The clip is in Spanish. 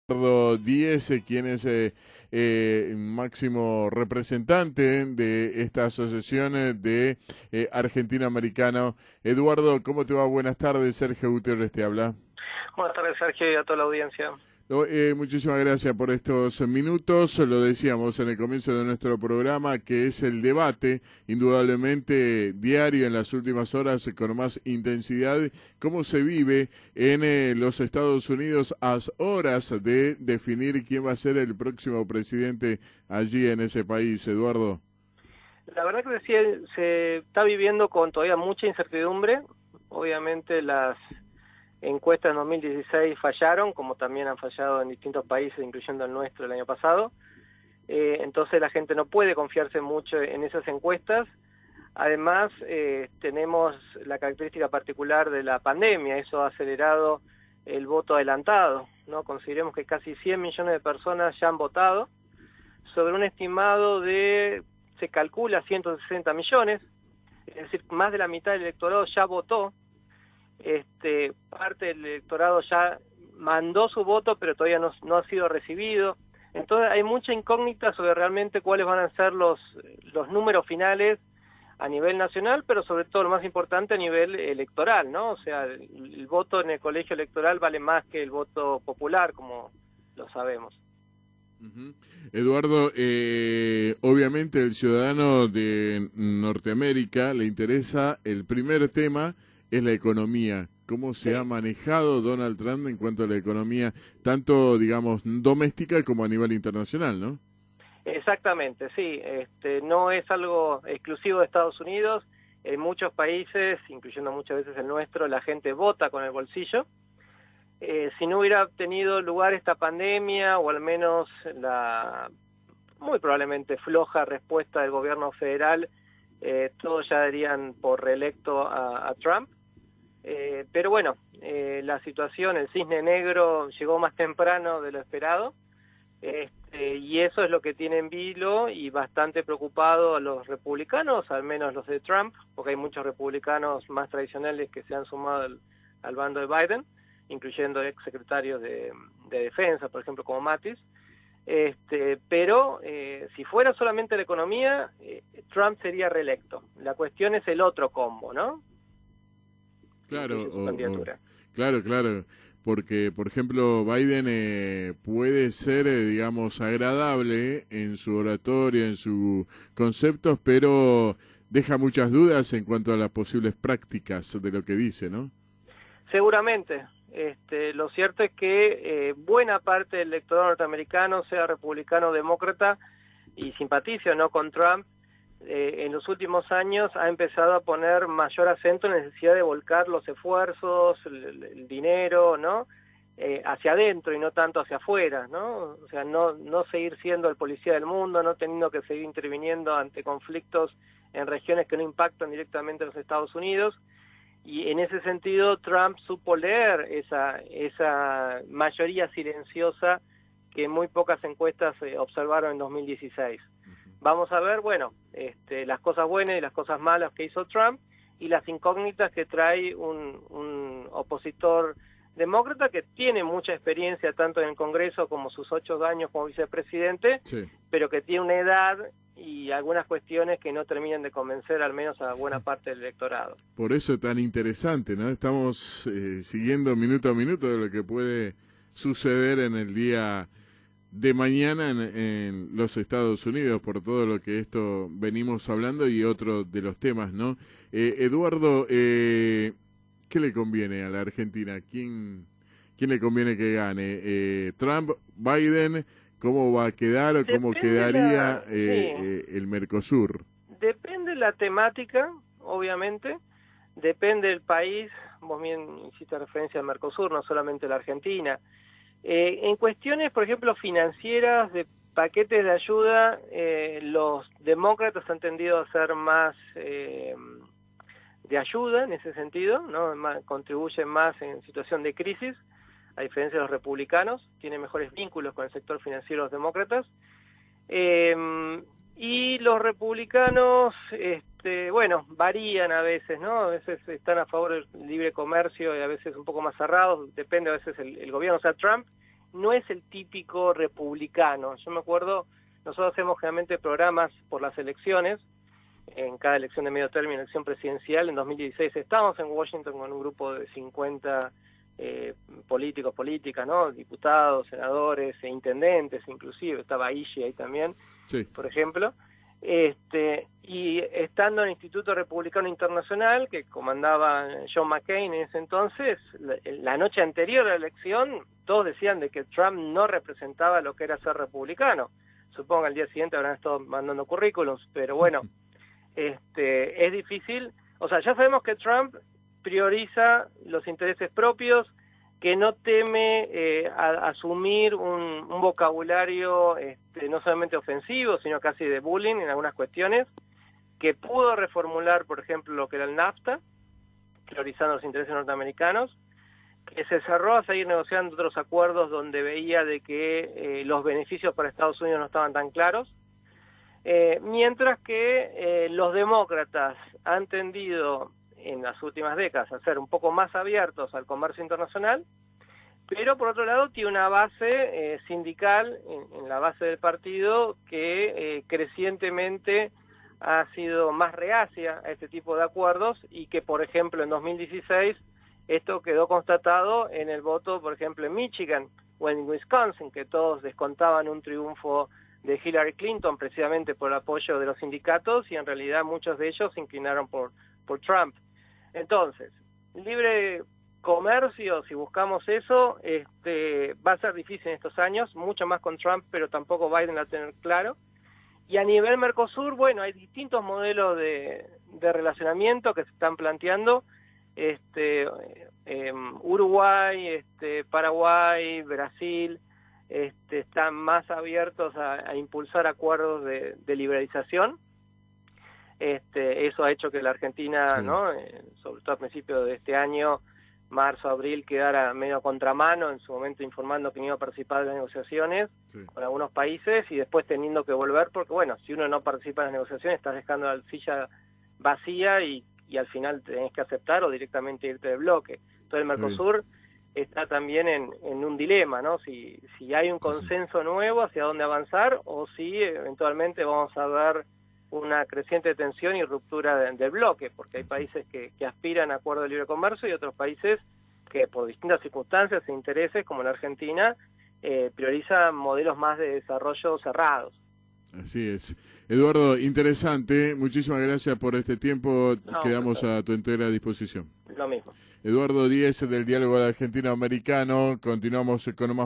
Eduardo Díez, quien es máximo representante de esta asociación de argentino americano. Eduardo, ¿cómo te va? Buenas tardes, Sergio Gutiérrez te habla. Buenas tardes, Sergio, y a toda la audiencia. No, muchísimas gracias por estos minutos. Lo decíamos en el comienzo de nuestro programa, que es el debate, indudablemente diario en las últimas horas, con más intensidad, cómo se vive en los Estados Unidos a horas de definir quién va a ser el próximo presidente allí en ese país, Eduardo. La verdad que se está viviendo con todavía mucha incertidumbre. Obviamente las encuestas en 2016 fallaron, como también han fallado en distintos países, incluyendo el nuestro el año pasado. Entonces la gente no puede confiarse mucho en esas encuestas. Además, tenemos la característica particular de la pandemia. Eso ha acelerado el voto adelantado, ¿no? Consideremos que casi 100 millones de personas ya han votado, sobre un estimado de, se calcula, 160 millones, es decir, más de la mitad del electorado ya votó. Parte del electorado ya mandó su voto, pero todavía no ha sido recibido. Entonces hay mucha incógnita sobre realmente cuáles van a ser los números finales a nivel nacional, pero sobre todo lo más importante a nivel electoral, ¿no? O sea, el voto en el colegio electoral vale más que el voto popular, como lo sabemos. Uh-huh. Eduardo, obviamente el ciudadano de Norteamérica le interesa el primer tema, es la economía. ¿Cómo se ha manejado Donald Trump en cuanto a la economía, tanto, digamos, doméstica como a nivel internacional, ¿no? Exactamente, sí. No es algo exclusivo de Estados Unidos. En muchos países, incluyendo muchas veces el nuestro, la gente vota con el bolsillo. Si no hubiera tenido lugar esta pandemia, o al menos la muy probablemente floja respuesta del gobierno federal, todos ya darían por reelecto a Trump. Pero bueno, la situación, el cisne negro llegó más temprano de lo esperado, y eso es lo que tiene en vilo y bastante preocupado a los republicanos, al menos los de Trump, porque hay muchos republicanos más tradicionales que se han sumado al bando de Biden, incluyendo exsecretarios de defensa, por ejemplo, como Mattis. Pero si fuera solamente la economía, Trump sería reelecto. La cuestión es el otro combo, ¿no? Claro, Su candidatura. claro, porque, por ejemplo, Biden puede ser, digamos, agradable en su oratoria, en sus conceptos, pero deja muchas dudas en cuanto a las posibles prácticas de lo que dice, ¿no? Seguramente. Lo cierto es que buena parte del electorado norteamericano, sea republicano o demócrata, y simpatice o no con Trump, en los últimos años ha empezado a poner mayor acento en la necesidad de volcar los esfuerzos, el dinero, ¿no? Hacia adentro y no tanto hacia afuera, ¿no? O sea, no seguir siendo el policía del mundo, no teniendo que seguir interviniendo ante conflictos en regiones que no impactan directamente a los Estados Unidos. Y en ese sentido Trump supo leer esa mayoría silenciosa que muy pocas encuestas observaron en 2016. Vamos a ver, bueno, las cosas buenas y las cosas malas que hizo Trump y las incógnitas que trae un opositor demócrata que tiene mucha experiencia tanto en el Congreso como sus 8 años como vicepresidente, Sí. pero que tiene una edad y algunas cuestiones que no terminan de convencer al menos a buena parte del electorado. Por eso es tan interesante, ¿no? Estamos siguiendo minuto a minuto de lo que puede suceder en el día de mañana en los Estados Unidos, por todo lo que esto venimos hablando y otro de los temas, ¿no? Eduardo, ¿qué le conviene a la Argentina? ¿Quién le conviene que gane? ¿Trump, Biden? ¿Cómo va a quedar o cómo quedaría el Mercosur? Depende la temática, obviamente, depende del país. Vos bien hiciste referencia al Mercosur, no solamente la Argentina. En cuestiones, por ejemplo, financieras, de paquetes de ayuda, los demócratas han tendido a ser más de ayuda en ese sentido, ¿no? Contribuyen más en situación de crisis, a diferencia de los republicanos, tienen mejores vínculos con el sector financiero los demócratas. Y los republicanos, bueno, varían a veces, ¿no? A veces están a favor del libre comercio y a veces un poco más cerrados, depende a veces el gobierno. O sea, Trump no es el típico republicano. Yo me acuerdo, nosotros hacemos generalmente programas por las elecciones, en cada elección de medio término, elección presidencial. En 2016 estábamos en Washington con un grupo de 50 políticos, políticas, ¿no? Diputados, senadores, intendentes, inclusive, estaba Ishi ahí también, sí, por ejemplo. Y estando en el Instituto Republicano Internacional, que comandaba John McCain en ese entonces, la noche anterior a la elección, todos decían de que Trump no representaba lo que era ser republicano. Supongo que al día siguiente habrán estado mandando currículums, pero bueno, es difícil. O sea, ya sabemos que Trump prioriza los intereses propios, que no teme asumir un vocabulario no solamente ofensivo, sino casi de bullying en algunas cuestiones, que pudo reformular, por ejemplo, lo que era el NAFTA, priorizando los intereses norteamericanos, que se cerró a seguir negociando otros acuerdos donde veía de que los beneficios para Estados Unidos no estaban tan claros, mientras que los demócratas han tendido en las últimas décadas a ser un poco más abiertos al comercio internacional, pero por otro lado tiene una base sindical en la base del partido que crecientemente ha sido más reacia a este tipo de acuerdos, y que, por ejemplo, en 2016 esto quedó constatado en el voto, por ejemplo, en Michigan o en Wisconsin, que todos descontaban un triunfo de Hillary Clinton precisamente por el apoyo de los sindicatos, y en realidad muchos de ellos se inclinaron por Trump. Entonces, libre comercio, si buscamos eso, va a ser difícil en estos años, mucho más con Trump, pero tampoco Biden va a tener claro. Y a nivel Mercosur, bueno, hay distintos modelos de relacionamiento que se están planteando. Uruguay, Paraguay, Brasil, están más abiertos a impulsar acuerdos de liberalización. Eso ha hecho que la Argentina, sí, ¿no? Sobre todo a principios de este año, marzo, abril, quedara medio a contramano, en su momento informando que no iba a participar de las negociaciones, sí, con algunos países, y después teniendo que volver, porque bueno, si uno no participa en las negociaciones, estás dejando la silla vacía y al final tenés que aceptar o directamente irte de bloque. Entonces el Mercosur está también en un dilema, ¿no? Si hay un consenso nuevo hacia dónde avanzar, o si eventualmente vamos a ver una creciente tensión y ruptura del bloque, porque hay países que aspiran a acuerdos de libre comercio y otros países que por distintas circunstancias e intereses, como la Argentina, priorizan modelos más de desarrollo cerrados. Así es. Eduardo, interesante. Muchísimas gracias por este tiempo. Quedamos a tu entera disposición. Lo mismo. Eduardo Díez, del Diálogo Argentino-Americano. Continuamos con más